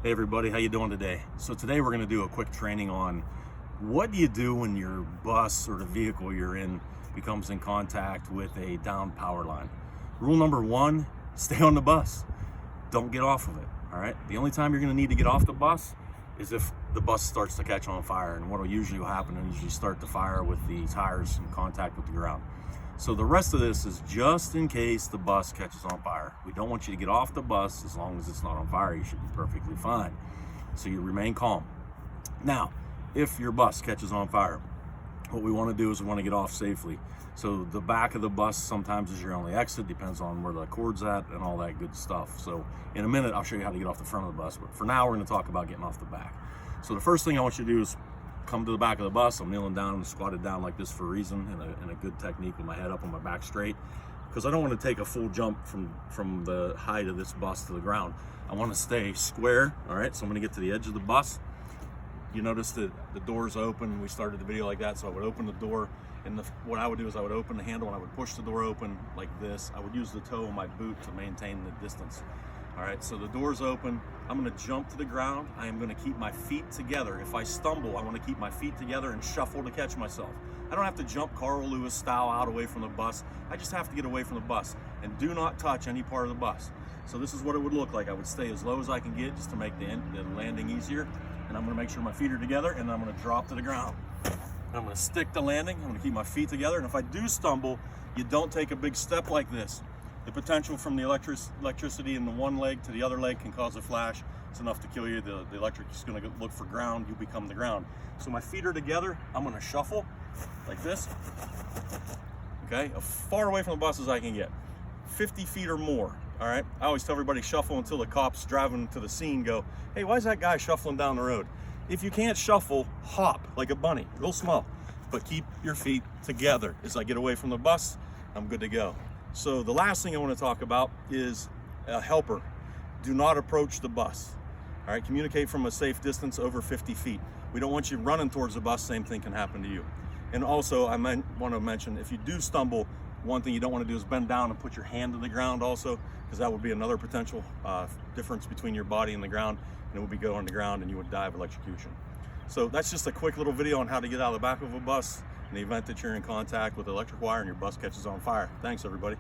Hey everybody, how you doing today? So today we're going to do a quick training on what do you do when your bus or the vehicle you're in becomes in contact with a down power line. Rule number one, stay on the bus. Don't get off of it, all right? The only time you're going to need to get off the bus is if the bus starts to catch on fire, and what will usually happen is you start the fire with the tires in contact with the ground. So the rest of this is just in case the bus catches on fire. We don't want you to get off the bus. As long as it's not on fire, you should be perfectly fine. So you remain calm. Now, if your bus catches on fire, what we want to do is we want to get off safely. So the back of the bus sometimes is your only exit, depends on where the cord's at and all that good stuff. So in a minute, I'll show you how to get off the front of the bus, but for now, we're going to talk about getting off the back. So the first thing I want you to do is come to the back of the bus. I'm kneeling down and squatted down like this for a reason, in a good technique with my head up and my back straight, because I don't want to take a full jump from the height of this bus to the ground. I want to stay square. All right, so I'm going to get to the edge of the bus. You notice that the door's open. We started the video like that, so I would open the door, and what I would do is I would open the handle and I would push the door open like this. I would use the toe of my boot to maintain the distance. All right, so the door's open. I'm gonna jump to the ground. I am gonna keep my feet together. If I stumble, I wanna keep my feet together and shuffle to catch myself. I don't have to jump Carl Lewis style out away from the bus. I just have to get away from the bus, and do not touch any part of the bus. So this is what it would look like. I would stay as low as I can get just to make the landing easier. And I'm gonna make sure my feet are together, and I'm gonna drop to the ground. I'm gonna stick the landing. I'm gonna keep my feet together. And if I do stumble, you don't take a big step like this. The potential from the electricity in the one leg to the other leg can cause a flash. It's enough to kill you. The electric is going to look for ground. You become the ground. So my feet are together. I'm going to shuffle like this. Okay, as far away from the bus as I can get. 50 feet or more. All right. I always tell everybody shuffle until the cops driving to the scene go, "Hey, why is that guy shuffling down the road?" If you can't shuffle, hop like a bunny, real small, but keep your feet together. As I get away from the bus, I'm good to go. So the last thing I want to talk about is a helper. Do not approach the bus. All right, communicate from a safe distance over 50 feet. We don't want you running towards the bus, same thing can happen to you. And also, I want to mention, if you do stumble, one thing you don't want to do is bend down and put your hand to the ground also, because that would be another potential difference between your body and the ground, and it would be going on the ground and you would die of electrocution. So that's just a quick little video on how to get out of the back of a bus in the event that you're in contact with electric wire and your bus catches on fire. Thanks, everybody.